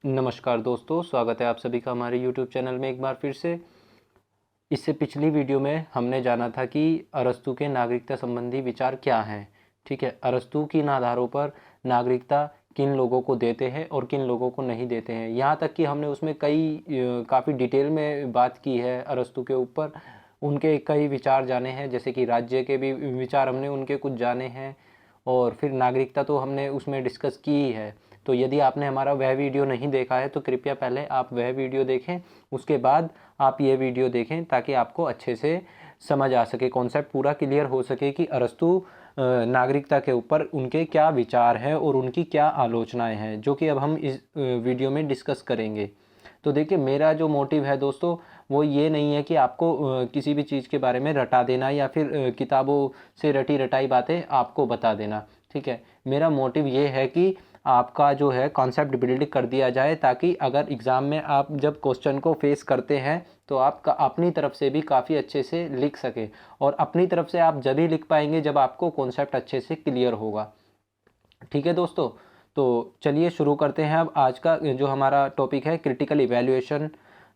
नमस्कार दोस्तों, स्वागत है आप सभी का हमारे YouTube चैनल में एक बार फिर से। इससे पिछली वीडियो में हमने जाना था कि अरस्तू के नागरिकता संबंधी विचार क्या हैं। ठीक है, अरस्तू किन आधारों पर नागरिकता किन लोगों को देते हैं और किन लोगों को नहीं देते हैं। यहाँ तक कि हमने उसमें काफ़ी डिटेल में बात की है अरस्तू के ऊपर। उनके कई विचार जाने हैं, जैसे कि राज्य के भी विचार हमने उनके कुछ जाने हैं, और फिर नागरिकता तो हमने उसमें डिस्कस की ही है। तो यदि आपने हमारा वह वीडियो नहीं देखा है तो कृपया पहले आप वह वीडियो देखें, उसके बाद आप ये वीडियो देखें, ताकि आपको अच्छे से समझ आ सके, कॉन्सेप्ट पूरा क्लियर हो सके कि अरस्तू नागरिकता के ऊपर उनके क्या विचार हैं और उनकी क्या आलोचनाएं हैं, जो कि अब हम इस वीडियो में डिस्कस करेंगे। तो देखिए, मेरा जो मोटिव है दोस्तों, वो ये नहीं है कि आपको किसी भी चीज़ के बारे में रटा देना या फिर किताबों से रटी रटाई बातें आपको बता देना। ठीक है, मेरा मोटिव ये है कि आपका जो है कॉन्सेप्ट बिल्ड कर दिया जाए, ताकि अगर एग्ज़ाम में आप जब क्वेश्चन को फेस करते हैं तो आप अपनी तरफ से भी काफ़ी अच्छे से लिख सकें। और अपनी तरफ से आप जब ही लिख पाएंगे जब आपको कॉन्सेप्ट अच्छे से क्लियर होगा। ठीक है दोस्तों, तो चलिए शुरू करते हैं। अब आज का जो हमारा टॉपिक है क्रिटिकल इवैल्यूएशन,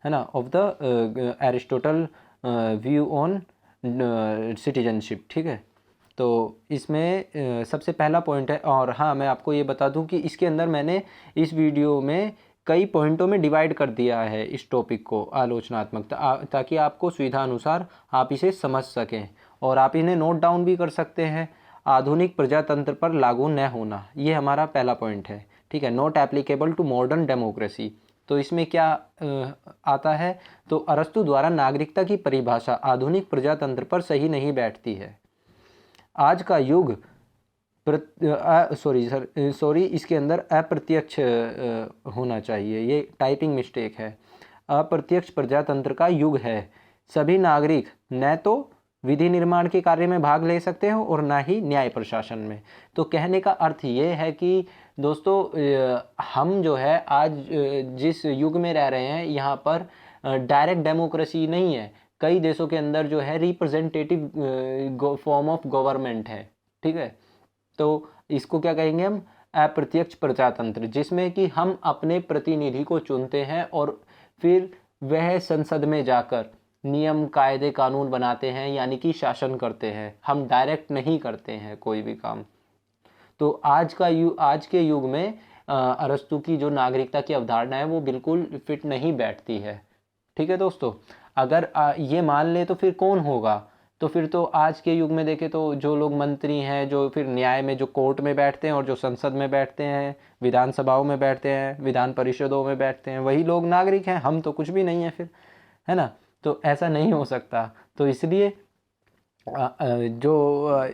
है ना, of the Aristotle view on citizenship. ठीक है, तो इसमें सबसे पहला पॉइंट है, और हाँ मैं आपको ये बता दूं कि इसके अंदर मैंने इस वीडियो में कई पॉइंटों में डिवाइड कर दिया है इस टॉपिक को आलोचनात्मक, ताकि आपको सुविधा अनुसार आप इसे समझ सकें और आप इन्हें नोट डाउन भी कर सकते हैं। आधुनिक प्रजातंत्र पर लागू न होना, ये हमारा पहला पॉइंट है। ठीक है, not applicable to modern democracy. तो इसमें क्या आता है, तो अरस्तु द्वारा नागरिकता की परिभाषा आधुनिक प्रजातंत्र पर सही नहीं बैठती है। आज का युग इसके अंदर अप्रत्यक्ष होना चाहिए, ये टाइपिंग मिस्टेक है। अप्रत्यक्ष प्रजातंत्र का युग है। सभी नागरिक न तो विधि निर्माण के कार्य में भाग ले सकते हैं और ना ही न्याय प्रशासन में। तो कहने का अर्थ ये है कि दोस्तों, हम जो है आज जिस युग में रह रहे हैं, यहाँ पर डायरेक्ट डेमोक्रेसी नहीं है। कई देशों के अंदर जो है रिप्रेजेंटेटिव फॉर्म ऑफ गवर्नमेंट है। ठीक है, तो इसको क्या कहेंगे हम, अप्रत्यक्ष प्रजातंत्र, जिसमें कि हम अपने प्रतिनिधि को चुनते हैं और फिर वह संसद में जाकर नियम कायदे कानून बनाते हैं, यानी कि शासन करते हैं। हम डायरेक्ट नहीं करते हैं कोई भी काम। तो आज के युग में अरस्तु की जो नागरिकता की अवधारणा है वो बिल्कुल फिट नहीं बैठती है। ठीक है दोस्तों, अगर ये मान ले तो फिर कौन होगा। तो फिर तो आज के युग में देखें तो जो लोग मंत्री हैं, जो फिर न्याय में जो कोर्ट में बैठते हैं और जो संसद में बैठते हैं, विधानसभाओं में बैठते हैं, विधान परिषदों में बैठते हैं, वही लोग नागरिक हैं। हम तो कुछ भी नहीं है फिर, है ना। तो ऐसा नहीं हो सकता। तो इसलिए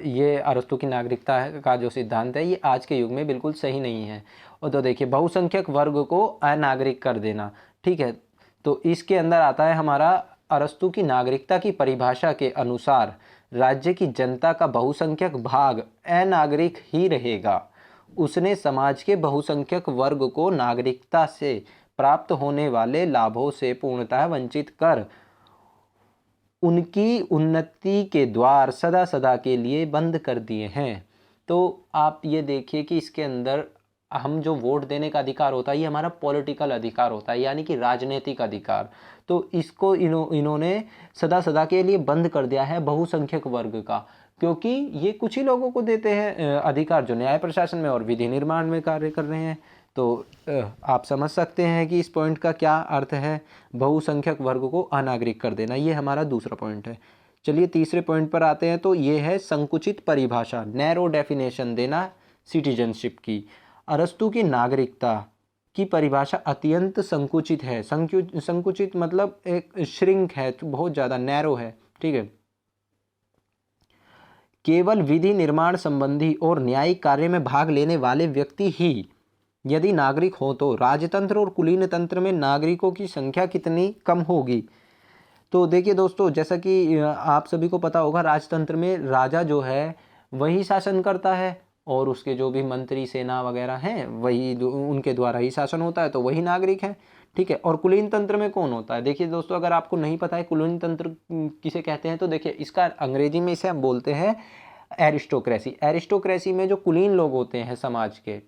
ये अरस्तु की नागरिकता का जो सिद्धांत है, ये आज के युग में बिल्कुल सही नहीं है। और तो देखिए, बहुसंख्यक वर्ग को अनागरिक कर देना। ठीक है, तो इसके अंदर आता है हमारा अरस्तु की नागरिकता की परिभाषा के अनुसार राज्य की जनता का बहुसंख्यक भाग अनागरिक ही रहेगा। उसने समाज के बहुसंख्यक वर्ग को नागरिकता से प्राप्त होने वाले लाभों से पूर्णतः वंचित कर उनकी उन्नति के द्वार सदा सदा के लिए बंद कर दिए हैं। तो आप ये देखिए कि इसके अंदर हम जो वोट देने का अधिकार होता है, ये हमारा पॉलिटिकल अधिकार होता है, यानी कि राजनीतिक अधिकार। तो इसको इन्होंने सदा सदा के लिए बंद कर दिया है बहुसंख्यक वर्ग का, क्योंकि ये कुछ ही लोगों को देते हैं अधिकार जो न्याय प्रशासन में और विधि निर्माण में कार्य कर रहे हैं। तो आप समझ सकते हैं कि इस पॉइंट का क्या अर्थ है, बहुसंख्यक वर्ग को अनागरिक कर देना। ये हमारा दूसरा पॉइंट है। चलिए तीसरे पॉइंट पर आते हैं। तो ये है संकुचित परिभाषा, नैरो डेफिनेशन देना सिटीजनशिप की। अरस्तु की नागरिकता की परिभाषा अत्यंत संकुचित है। संकुचित मतलब एक श्रिंक है, बहुत ज़्यादा नैरो है। ठीक है, केवल विधि निर्माण संबंधी और न्यायिक कार्य में भाग लेने वाले व्यक्ति ही यदि नागरिक हो, तो राजतंत्र और कुलीन तंत्र में नागरिकों की संख्या कितनी कम होगी। तो देखिए दोस्तों, जैसा कि आप सभी को पता होगा, राजतंत्र में राजा जो है वही शासन करता है और उसके जो भी मंत्री सेना वगैरह हैं वही उनके द्वारा ही शासन होता है, तो वही नागरिक हैं। ठीक है, और कुलीन तंत्र में कौन होता है। देखिए दोस्तों, अगर आपको नहीं पता है कुलीन तंत्र किसे कहते हैं, तो देखिए इसका अंग्रेजी में इसे हम बोलते हैं एरिस्टोक्रेसी। एरिस्टोक्रेसी में जो कुलीन लोग होते हैं समाज के,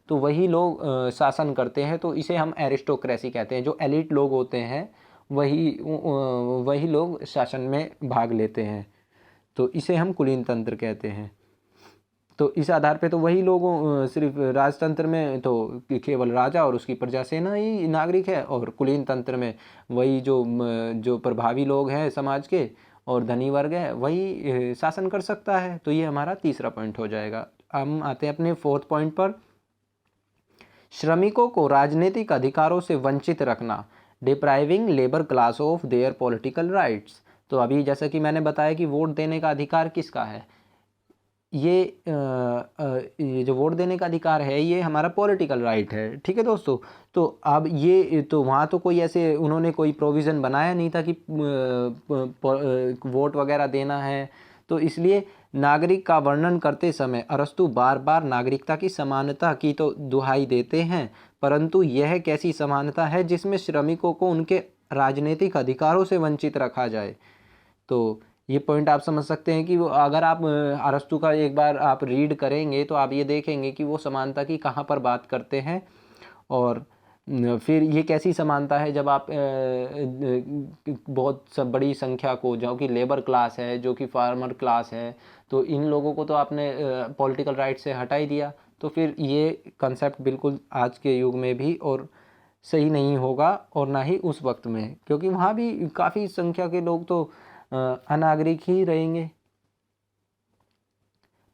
तो वही लोग शासन करते हैं, तो इसे हम एरिस्टोक्रेसी कहते हैं। जो एलिट लोग होते हैं वही लोग शासन में भाग लेते हैं, तो इसे हम कुलीन तंत्र कहते हैं। तो इस आधार पे तो वही लोग सिर्फ राजतंत्र में तो केवल राजा और उसकी प्रजा सेना ही नागरिक है, और कुलीन तंत्र में वही जो प्रभावी लोग हैं समाज के और धनी वर्ग है वही शासन कर सकता है। तो ये हमारा तीसरा पॉइंट हो जाएगा। हम आते हैं अपने फोर्थ पॉइंट पर, श्रमिकों को राजनीतिक अधिकारों से वंचित रखना, depriving labour class of their political rights. तो अभी जैसा कि मैंने बताया कि वोट देने का अधिकार किसका है, ये जो वोट देने का अधिकार है ये हमारा पॉलिटिकल राइट है, ठीक है दोस्तों। तो अब ये तो वहाँ तो कोई ऐसे उन्होंने कोई प्रोविज़न बनाया नहीं था कि वोट वगैरह देना है, तो इसलिए नागरिक का वर्णन करते समय अरस्तु बार बार नागरिकता की समानता की तो दुहाई देते हैं, परंतु यह कैसी समानता है जिसमें श्रमिकों को उनके राजनीतिक अधिकारों से वंचित रखा जाए। तो ये पॉइंट आप समझ सकते हैं कि वो अगर आप अरस्तु का एक बार आप रीड करेंगे तो आप ये देखेंगे कि वो समानता की कहाँ पर बात करते हैं, और फिर ये कैसी समानता है जब आप बहुत बड़ी संख्या को, जो कि लेबर क्लास है, जो कि फार्मर क्लास है, तो इन लोगों को तो आपने पॉलिटिकल राइट से हटा ही दिया। तो फिर ये कंसेप्ट बिल्कुल आज के युग में भी और सही नहीं होगा, और ना ही उस वक्त में, क्योंकि वहाँ भी काफ़ी संख्या के लोग तो अनागरिक ही रहेंगे।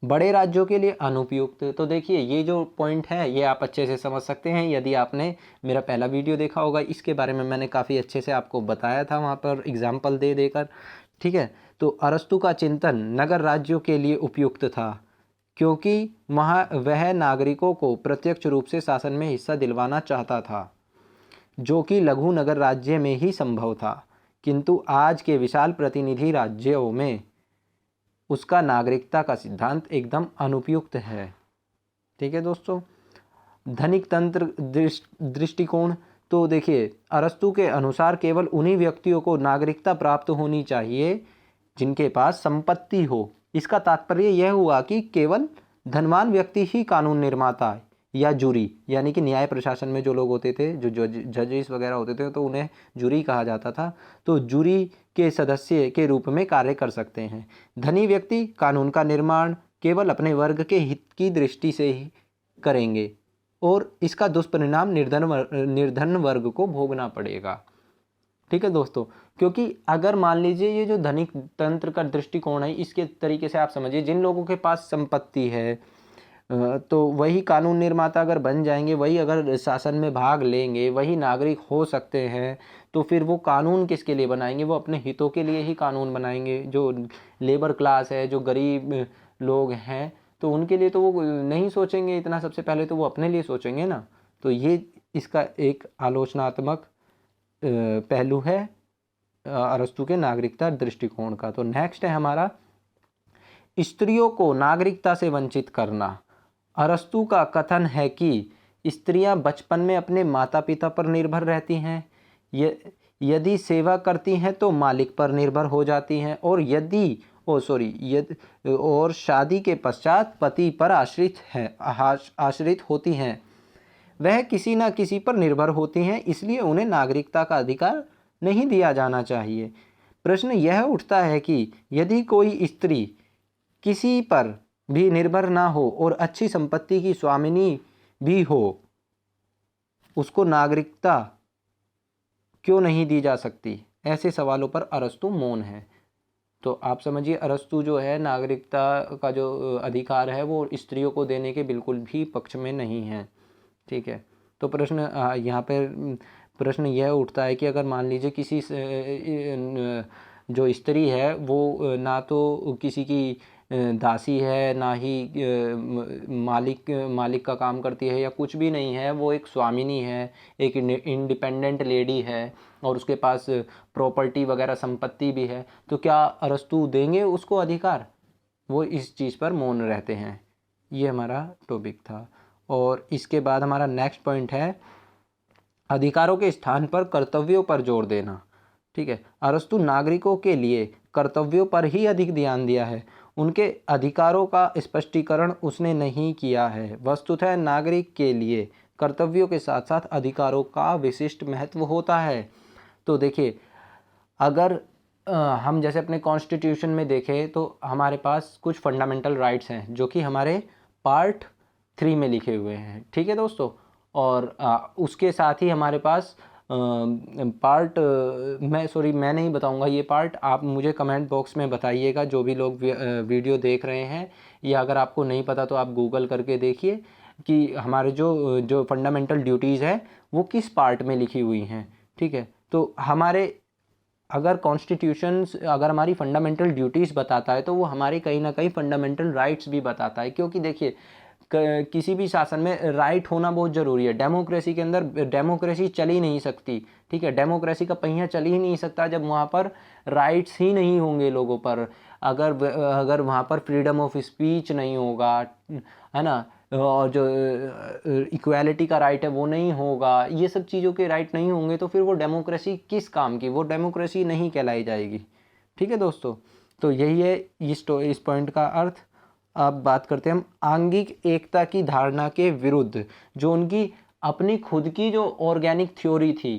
बड़े राज्यों के लिए अनुपयुक्त। तो देखिए ये जो पॉइंट है ये आप अच्छे से समझ सकते हैं यदि आपने मेरा पहला वीडियो देखा होगा, इसके बारे में मैंने काफ़ी अच्छे से आपको बताया था वहाँ पर एग्जाम्पल दे देकर, ठीक है। तो अरस्तु का चिंतन नगर राज्यों के लिए उपयुक्त था, क्योंकि वहाँ वह नागरिकों को प्रत्यक्ष रूप से शासन में हिस्सा दिलवाना चाहता था, जो कि लघु नगर राज्य में ही संभव था, किंतु आज के विशाल प्रतिनिधि राज्यों में उसका नागरिकता का सिद्धांत एकदम अनुपयुक्त है, ठीक है दोस्तों। धनिक तंत्र दृष्टिकोण। तो देखिए अरस्तु के अनुसार केवल उन्हीं व्यक्तियों को नागरिकता प्राप्त होनी चाहिए जिनके पास संपत्ति हो। इसका तात्पर्य यह हुआ कि केवल धनवान व्यक्ति ही कानून निर्माता या जूरी, यानी कि न्याय प्रशासन में जो लोग होते थे, जो जजेस वगैरह होते थे, तो उन्हें जूरी कहा जाता था, तो जूरी के सदस्य के रूप में कार्य कर सकते हैं। धनी व्यक्ति कानून का निर्माण केवल अपने वर्ग के हित की दृष्टि से ही करेंगे, और इसका दुष्परिणाम निर्धन वर्ग को भोगना पड़ेगा, ठीक है दोस्तों। क्योंकि अगर मान लीजिए ये जो धनिक तंत्र का दृष्टिकोण है, इसके तरीके से आप समझिए, जिन लोगों के पास संपत्ति है तो वही कानून निर्माता अगर बन जाएंगे, वही अगर शासन में भाग लेंगे, वही नागरिक हो सकते हैं, तो फिर वो कानून किसके लिए बनाएंगे, वो अपने हितों के लिए ही कानून बनाएंगे। जो लेबर क्लास है, जो गरीब लोग हैं, तो उनके लिए तो वो नहीं सोचेंगे इतना, सबसे पहले तो वो अपने लिए सोचेंगे ना। तो ये इसका एक आलोचनात्मक पहलू है अरस्तु के नागरिकता दृष्टिकोण का। तो नेक्स्ट है हमारा स्त्रियों को नागरिकता से वंचित करना। अरस्तु का कथन है कि स्त्रियां बचपन में अपने माता पिता पर निर्भर रहती हैं, यदि सेवा करती हैं तो मालिक पर निर्भर हो जाती हैं, और और शादी के पश्चात पति पर आश्रित होती हैं। वह किसी न किसी पर निर्भर होती हैं, इसलिए उन्हें नागरिकता का अधिकार नहीं दिया जाना चाहिए। प्रश्न यह उठता है कि यदि कोई स्त्री किसी पर भी निर्भर ना हो और अच्छी संपत्ति की स्वामिनी भी हो, उसको नागरिकता क्यों नहीं दी जा सकती? ऐसे सवालों पर अरस्तु मौन है। तो आप समझिए अरस्तु जो है नागरिकता का जो अधिकार है वो स्त्रियों को देने के बिल्कुल भी पक्ष में नहीं है, ठीक है। तो प्रश्न यहाँ पर प्रश्न यह उठता है कि अगर मान लीजिए किसी जो स्त्री है वो ना तो किसी की दासी है, ना ही मालिक का काम करती है, या कुछ भी नहीं है, वो एक स्वामिनी है, एक इंडिपेंडेंट लेडी है, और उसके पास प्रॉपर्टी वगैरह संपत्ति भी है, तो क्या अरस्तु देंगे उसको अधिकार? वो इस चीज़ पर मौन रहते हैं। ये हमारा टॉपिक था। और इसके बाद हमारा नेक्स्ट पॉइंट है अधिकारों के स्थान पर कर्तव्यों पर जोर देना, ठीक है। अरस्तु नागरिकों के लिए कर्तव्यों पर ही अधिक ध्यान दिया है। उनके अधिकारों का स्पष्टीकरण उसने नहीं किया है। वस्तुतः नागरिक के लिए कर्तव्यों के साथ साथ अधिकारों का विशिष्ट महत्व होता है। तो देखिए, अगर हम जैसे अपने कॉन्स्टिट्यूशन में देखें तो हमारे पास कुछ फंडामेंटल राइट्स हैं जो कि हमारे पार्ट 3 में लिखे हुए हैं, ठीक है दोस्तों। और उसके साथ ही हमारे पास पार्ट मैं नहीं बताऊंगा ये पार्ट, आप मुझे कमेंट बॉक्स में बताइएगा जो भी लोग वीडियो देख रहे हैं, या अगर आपको नहीं पता तो आप गूगल करके देखिए कि हमारे जो फंडामेंटल ड्यूटीज़ है वो किस पार्ट में लिखी हुई हैं, ठीक है। तो हमारे अगर कॉन्स्टिट्यूशन अगर हमारी फंडामेंटल ड्यूटीज़ बताता है तो वो हमारे कहीं ना कहीं फंडामेंटल राइट्स भी बताता है, क्योंकि देखिए किसी भी शासन में राइट होना बहुत ज़रूरी है। डेमोक्रेसी के अंदर डेमोक्रेसी चल ही नहीं सकती, ठीक है। डेमोक्रेसी का पहिया चल ही नहीं सकता जब वहाँ पर राइट्स ही नहीं होंगे लोगों पर, अगर वहाँ पर फ्रीडम ऑफ स्पीच नहीं होगा, है ना, और जो इक्वालिटी का राइट है वो नहीं होगा, ये सब चीज़ों के राइट नहीं होंगे तो फिर वो डेमोक्रेसी किस काम की, वो डेमोक्रेसी नहीं कहलाई जाएगी, ठीक है दोस्तों। तो यही है इस पॉइंट का अर्थ। अब बात करते हैं हम आंगिक एकता की धारणा के विरुद्ध, जो उनकी अपनी खुद की जो ऑर्गेनिक थ्योरी थी,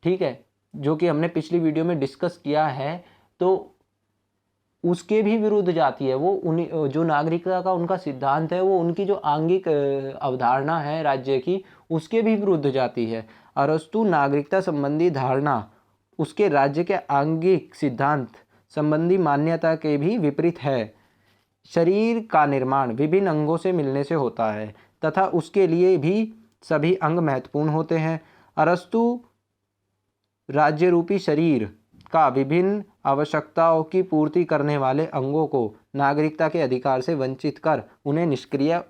ठीक है, जो कि हमने पिछली वीडियो में डिस्कस किया है, तो उसके भी विरुद्ध जाती है। वो उन्हीं जो नागरिकता का उनका सिद्धांत है वो उनकी जो आंगिक अवधारणा है राज्य की, उसके भी विरुद्ध जाती है। अरस्तु नागरिकता संबंधी धारणा उसके राज्य के आंगिक सिद्धांत संबंधी मान्यता के भी विपरीत है। शरीर का निर्माण विभिन्न अंगों से मिलने से होता है तथा उसके लिए भी सभी अंग महत्वपूर्ण होते हैं। अरस्तु राज्य रूपी शरीर का विभिन्न आवश्यकताओं की पूर्ति करने वाले अंगों को नागरिकता के अधिकार से वंचित कर उन्हें निष्क्रिय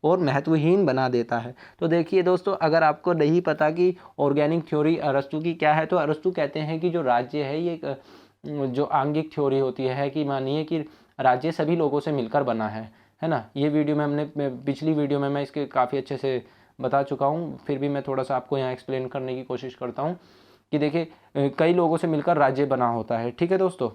और महत्वहीन बना देता है। तो देखिए दोस्तों, अगर आपको नहीं पता कि ऑर्गेनिक थ्योरी अरस्तु की क्या है, तो अरस्तु कहते हैं कि जो राज्य है ये जो आंगिक थ्योरी होती है कि मानिए कि राज्य सभी लोगों से मिलकर बना है ना। ये वीडियो में हमने पिछली वीडियो में मैं इसके काफ़ी अच्छे से बता चुका हूँ, फिर भी मैं थोड़ा सा आपको यहाँ एक्सप्लेन करने की कोशिश करता हूँ कि देखिए कई लोगों से मिलकर राज्य बना होता है, ठीक है दोस्तों।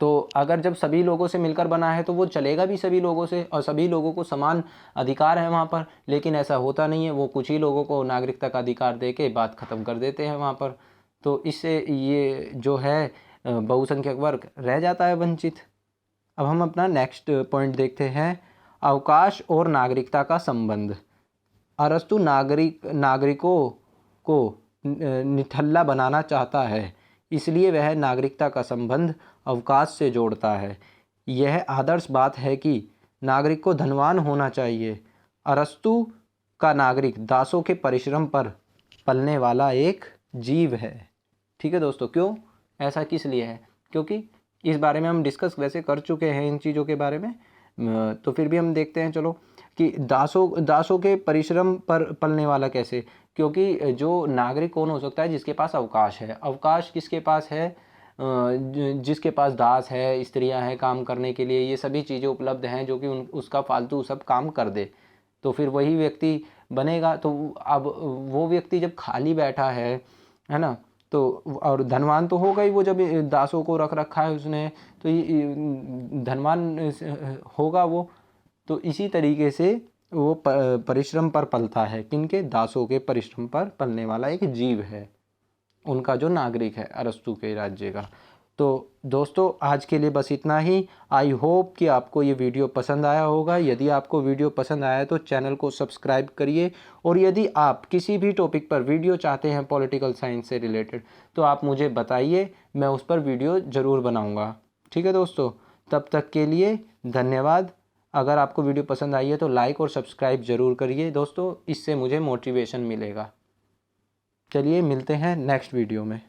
तो अगर जब सभी लोगों से मिलकर बना है तो वो चलेगा भी सभी लोगों से और सभी लोगों को समान अधिकार है वहाँ पर, लेकिन ऐसा होता नहीं है। वो कुछ ही लोगों को नागरिकता का अधिकार दे के बात ख़त्म कर देते हैं वहाँ पर। तो इससे ये जो है बहुसंख्यक वर्ग रह जाता है वंचित। अब हम अपना नेक्स्ट पॉइंट देखते हैं, अवकाश और नागरिकता का संबंध। अरस्तु नागरिकों को निठल्ला बनाना चाहता है, इसलिए वह नागरिकता का संबंध अवकाश से जोड़ता है। यह आदर्श बात है कि नागरिक को धनवान होना चाहिए। अरस्तु का नागरिक दासों के परिश्रम पर पलने वाला एक जीव है, ठीक है दोस्तों। क्यों ऐसा किस लिए है, क्योंकि इस बारे में हम डिस्कस वैसे कर चुके हैं इन चीज़ों के बारे में, तो फिर भी हम देखते हैं चलो कि दासों के परिश्रम पर पलने वाला कैसे, क्योंकि जो नागरिक कौन हो सकता है जिसके पास अवकाश है। अवकाश किसके पास है, जिसके पास दास है, स्त्रियां हैं काम करने के लिए, ये सभी चीज़ें उपलब्ध हैं जो कि उसका फालतू सब काम कर दे, तो फिर वही व्यक्ति बनेगा। तो अब वो व्यक्ति जब खाली बैठा है ना, तो और धनवान तो होगा ही वो, जब दासों को रख रखा है उसने तो ये धनवान होगा वो। तो इसी तरीके से वो परिश्रम पर पलता है, किनके, दासों के परिश्रम पर पलने वाला एक जीव है उनका जो नागरिक है अरस्तु के राज्य का। तो दोस्तों आज के लिए बस इतना ही। आई होप कि आपको ये वीडियो पसंद आया होगा। यदि आपको वीडियो पसंद आया तो चैनल को सब्सक्राइब करिए, और यदि आप किसी भी टॉपिक पर वीडियो चाहते हैं पॉलिटिकल साइंस से रिलेटेड तो आप मुझे बताइए, मैं उस पर वीडियो ज़रूर बनाऊँगा, ठीक है दोस्तों। तब तक के लिए धन्यवाद। अगर आपको वीडियो पसंद आई है तो लाइक और सब्सक्राइब ज़रूर करिए दोस्तों, इससे मुझे मोटिवेशन मिलेगा। चलिए मिलते हैं नेक्स्ट वीडियो में।